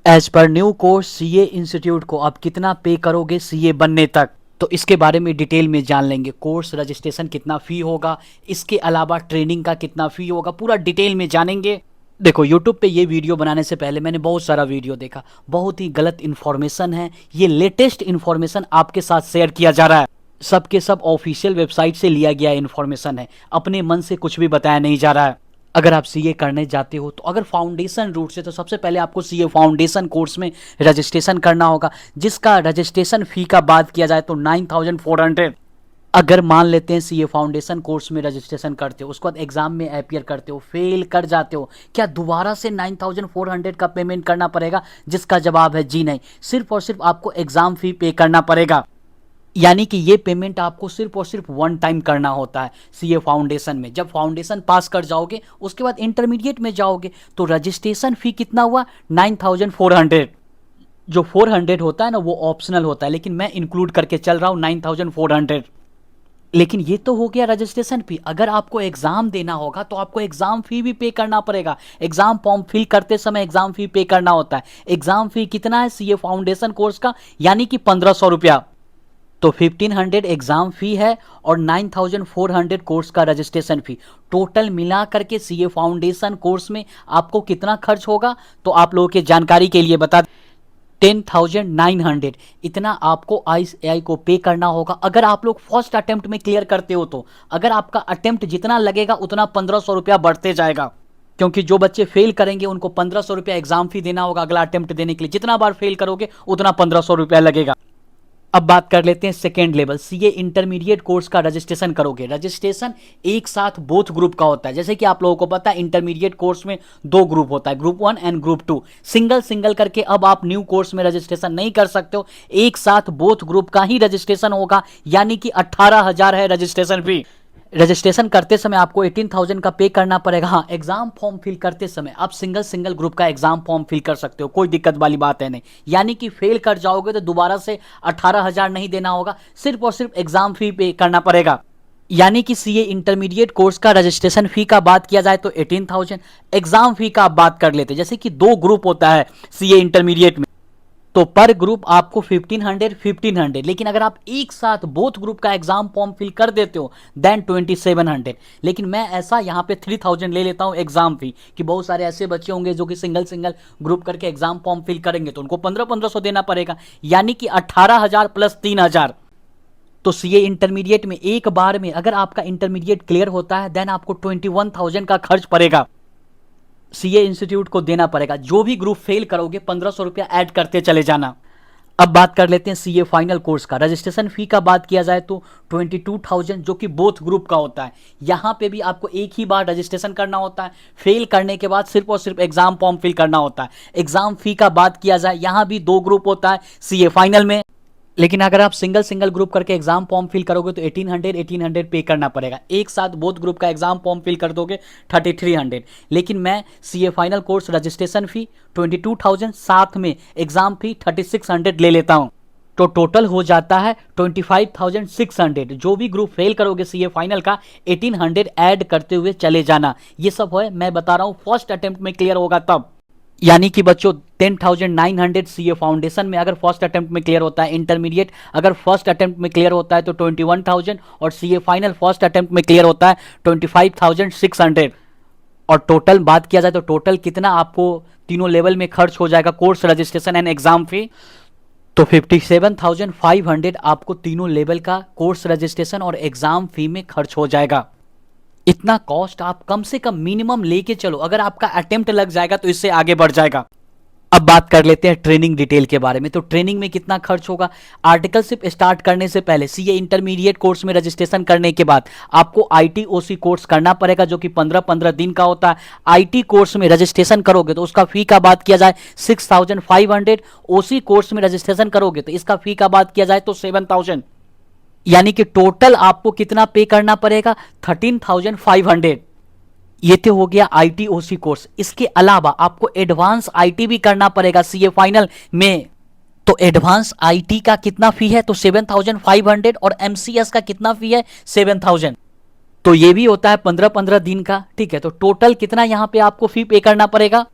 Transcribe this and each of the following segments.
As per new course CA institute को आप कितना पे करोगे सीए बनने तक, तो इसके बारे में डिटेल में जान लेंगे। कोर्स रजिस्ट्रेशन कितना फ़ी होगा, इसके अलावा ट्रेनिंग का कितना फ़ी होगा, पूरा डिटेल में जानेंगे। देखो, यूट्यूब पे ये वीडियो बनाने से पहले मैंने बहुत सारा वीडियो देखा, बहुत ही गलत इन्फॉर्मेशन है। ये लेटेस्ट इन्फॉर्मेशन आपके साथ शेयर किया जा रहा है, सब के सब ऑफिशियल वेबसाइट से लिया गया इन्फॉर्मेशन है, अपने मन से कुछ भी बताया नहीं जा रहा है। अगर आप सीए करने जाते हो तो अगर फाउंडेशन रूट से, तो सबसे पहले आपको सीए फाउंडेशन कोर्स में रजिस्ट्रेशन करना होगा, जिसका रजिस्ट्रेशन फ़ी का बात किया जाए तो 9400। अगर मान लेते हैं सीए फाउंडेशन कोर्स में रजिस्ट्रेशन करते हो, उसके बाद एग्जाम में अपीयर करते हो, फेल कर जाते हो, क्या दोबारा से 9400 का पेमेंट करना पड़ेगा? जिसका जवाब है जी नहीं, सिर्फ और सिर्फ आपको एग्जाम फी पे करना पड़ेगा। यानी कि ये पेमेंट आपको सिर्फ और सिर्फ वन टाइम करना होता है सीए फाउंडेशन में। जब फाउंडेशन पास कर जाओगे उसके बाद इंटरमीडिएट में जाओगे तो रजिस्ट्रेशन फी कितना हुआ? 9400। जो 400 होता है ना वो ऑप्शनल होता है, लेकिन मैं इंक्लूड करके चल रहा हूँ 9400। लेकिन ये तो हो गया रजिस्ट्रेशन फी। अगर आपको एग्जाम देना होगा तो आपको एग्जाम फी भी पे करना पड़ेगा। एग्जाम फॉर्म फिल करते समय एग्जाम फी पे करना होता है। एग्जाम फी कितना है सीए फाउंडेशन कोर्स का? यानी कि 1500 रुपया। तो 1500 एग्जाम फी है और 9400 कोर्स का रजिस्ट्रेशन फी, टोटल मिला करके सीए फाउंडेशन कोर्स में आपको कितना खर्च होगा? तो आप लोगों के जानकारी के लिए बता 10,900 इतना आपको आईसीएआई को पे करना होगा। अगर आप लोग फर्स्ट अटेम्प्ट में क्लियर करते हो तो अगर आपका अटेम्प्ट जितना लगेगा उतना 1500 रुपया बढ़ते जाएगा, क्योंकि जो बच्चे फेल करेंगे उनको 1500 रुपया एग्जाम फी देना होगा अगला अटेम्प्ट देने के लिए। जितना बार फेल करोगे उतना 1500 रुपया लगेगा। अब बात कर लेते हैं second level CA intermediate course का रजिस्ट्रेशन करोगे। रजिस्ट्रेशन एक साथ बोथ ग्रुप का होता है। जैसे कि आप लोगों को पता है इंटरमीडिएट कोर्स में दो ग्रुप होता है, group 1 and group 2। Single single करके अब आप न्यू कोर्स में रजिस्ट्रेशन नहीं कर सकते हो, एक साथ बोथ ग्रुप का ही रजिस्ट्रेशन होगा। यानी कि 18,000 है रजिस्ट्रेशन फी। रजिस्ट्रेशन करते समय आपको 18,000 का पे करना पड़ेगा। हाँ, एग्जाम फॉर्म फिल करते समय आप सिंगल सिंगल ग्रुप का एग्जाम फॉर्म फिल कर सकते हो, कोई दिक्कत वाली बात है नहीं। यानी कि फेल कर जाओगे तो दोबारा से 18,000 नहीं देना होगा, सिर्फ और सिर्फ एग्जाम फी पे करना पड़ेगा। यानी कि सीए इंटरमीडिएट कोर्स का रजिस्ट्रेशन फी का बात किया जाए तो 18,000। एग्जाम फी का आप बात कर लेते, जैसे कि दो ग्रुप होता है सीए इंटरमीडिएट में, तो पर ग्रुप आपको 1500। लेकिन अगर आप एक साथ बोथ ग्रुप का एग्जाम फॉर्म फिल कर देते हो देन 2700। लेकिन मैं ऐसा यहाँ पे 3000 ले लेता हूँ एग्जाम फी, कि बहुत सारे ऐसे बच्चे होंगे जो कि सिंगल सिंगल ग्रुप करके एग्जाम फॉर्म फिल करेंगे तो उनको 1500 देना पड़ेगा। यानी कि 18,000 प्लस 3,000। तो सीए इंटरमीडिएट में एक बार में अगर आपका इंटरमीडिएट क्लियर होता है देन आपको 21,000 का खर्च पड़ेगा, सीए इंस्टीट्यूट को देना पड़ेगा। जो भी ग्रुप फेल करोगे 1500 रुपया ऐड करते चले जाना। अब बात कर लेते हैं सीए फाइनल कोर्स का रजिस्ट्रेशन फी का बात किया जाए तो 22,000 जो कि बोथ ग्रुप का होता है। यहां पे भी आपको एक ही बार रजिस्ट्रेशन करना होता है, फेल करने के बाद सिर्फ और सिर्फ एग्जाम फॉर्म फिल करना होता है। एग्जाम फी का बात किया जाए यहां भी दो ग्रुप होता है सीए फाइनल में, लेकिन अगर आप सिंगल सिंगल ग्रुप करके एग्जाम फॉर्म फिल करोगे तो 1800 पे करना पड़ेगा। एक साथ बोथ ग्रुप का एग्जाम फॉर्म फिल कर दोगे 3300। लेकिन मैं CA final course registration fee 22,000 साथ में एग्जाम फी 3600 ले लेता हूं, तो टोटल हो जाता है 25,600। जो भी ग्रुप फेल करोगे सीए फाइनल का 1800 ऐड करते हुए चले जाना। ये सब है मैं बता रहा हूं फर्स्ट अटेम्प्ट में क्लियर होगा तब। यानी कि बच्चों 10,900 सीए फाउंडेशन में अगर फर्स्ट अटेम्प्ट में क्लियर होता है, इंटरमीडिएट अगर फर्स्ट अटेम्प्ट में क्लियर होता है तो 21,000, और सीए फाइनल फर्स्ट अटेम्प्ट में क्लियर होता है 25,600। और टोटल बात किया जाए तो टोटल कितना आपको तीनों लेवल में खर्च हो जाएगा कोर्स रजिस्ट्रेशन एंड एग्जाम फी? तो 57,500 आपको तीनों लेवल का कोर्स रजिस्ट्रेशन और एग्जाम फी में खर्च हो जाएगा। इतना कॉस्ट आप कम से कम मिनिमम लेके चलो, अगर आपका अटेम्प्ट लग जाएगा तो इससे आगे बढ़ जाएगा। अब बात कर लेते हैं ट्रेनिंग डिटेल के बारे में। तो ट्रेनिंग में कितना खर्च होगा? आर्टिकलशिप स्टार्ट करने से पहले सीए इंटरमीडिएट कोर्स में रजिस्ट्रेशन करने के बाद आपको आईटीओसी कोर्स करना पड़ेगा, जो कि 15-15 दिन का होता है। आईटी कोर्स में रजिस्ट्रेशन करोगे तो उसका फी का बात किया जाए 6,500। ओसी कोर्स में रजिस्ट्रेशन करोगे तो इसका फी का बात किया जाए तो 7,000। यानी कि टोटल आपको कितना पे करना पड़ेगा? 13,500। ये तो हो गया आईटीओसी कोर्स। इसके अलावा आपको एडवांस आईटी भी करना पड़ेगा सीए फाइनल में। तो एडवांस आईटी का कितना फी है? तो 7,500। और एमसीएस का कितना फी है? 7,000। तो ये भी होता है 15-15 दिन का, ठीक है। तो टोटल कितना यहां पे आपको फी पे करना पड़ेगा?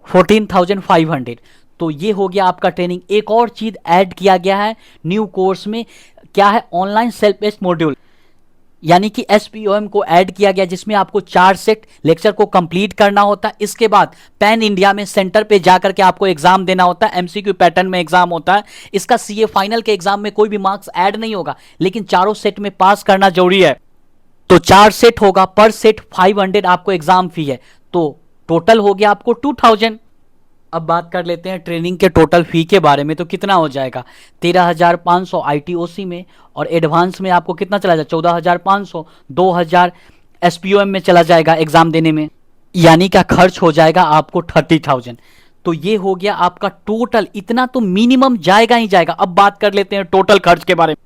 14,500। तो ये हो गया आपका ट्रेनिंग। एक और चीज़ ऐड किया गया है न्यू कोर्स में, क्या है, ऑनलाइन सेल्फ टेस्ट मॉड्यूल, यानी कि एसपीओएम को ऐड किया गया, जिसमें आपको 4 सेट लेक्चर को कंप्लीट करना होता है। इसके बाद पैन इंडिया में सेंटर पे जाकर के आपको एग्जाम देना होता है, एमसीक्यू पैटर्न में एग्जाम होता है। इसका सीए फाइनल के एग्जाम में कोई भी मार्क्स ऐड नहीं होगा, लेकिन चारों सेट में पास करना जरूरी है। तो 4 सेट होगा, पर सेट 500 आपको एग्जाम फी है, तो टोटल हो गया आपको 2000। अब बात कर लेते हैं ट्रेनिंग के टोटल फी के बारे में, तो कितना हो जाएगा, 13,500 आईटीओसी में, और एडवांस में आपको कितना चला जाएगा, 14,500, 2,000 एसपीओएम में चला जाएगा एग्जाम देने में, यानी क्या खर्च हो जाएगा आपको 30,000। तो ये हो गया आपका टोटल, इतना तो मिनिमम जाएगा ही जाएगा। अब बात कर लेते हैं टोटल खर्च के बारे में,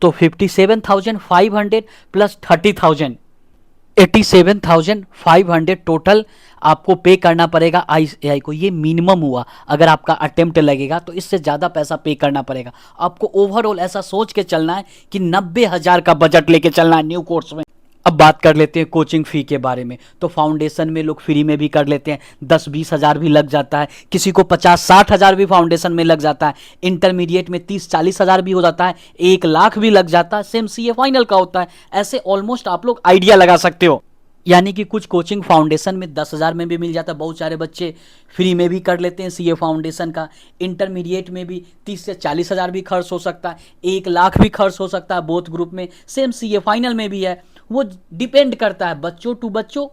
तो 57,500 प्लस 30,000, 87,500 टोटल आपको पे करना पड़ेगा आईसीएआई को। ये मिनिमम हुआ, अगर आपका अटेम्प्ट लगेगा तो इससे ज़्यादा पैसा पे करना पड़ेगा आपको। ओवरऑल ऐसा सोच के चलना है कि 90,000 का बजट लेके चलना है न्यू कोर्स में। अब बात कर लेते हैं कोचिंग फ़ी के बारे में, तो फाउंडेशन में लोग फ्री में भी कर लेते हैं, 10-20 हज़ार भी लग जाता है, किसी को 50-60 हज़ार भी फाउंडेशन में लग जाता है, इंटरमीडिएट में 30-40 हज़ार भी हो जाता है, 1 लाख भी लग जाता है, सेम सीए फाइनल का होता है। ऐसे ऑलमोस्ट आप लोग आइडिया लगा सकते हो, यानी कि कुछ कोचिंग फाउंडेशन में 10,000 में भी मिल जाता है, बहुत सारे बच्चे फ्री में भी कर लेते हैं सीए फाउंडेशन का। इंटरमीडिएट में भी 30 से 40 हज़ार भी खर्च हो सकता है, 1 लाख भी खर्च हो सकता है बोथ ग्रुप में, सेम सीए फाइनल में भी है। वो डिपेंड करता है बच्चों टू बच्चों,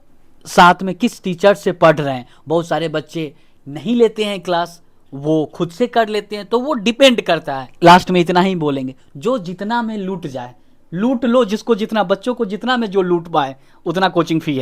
साथ में किस टीचर से पढ़ रहे हैं। बहुत सारे बच्चे नहीं लेते हैं क्लास, वो खुद से कर लेते हैं, तो वो डिपेंड करता है। लास्ट में इतना ही बोलेंगे, जो जितना में लूट जाए लूट लो, जिसको जितना, बच्चों को जितना में जो लूट पाए उतना कोचिंग फी है।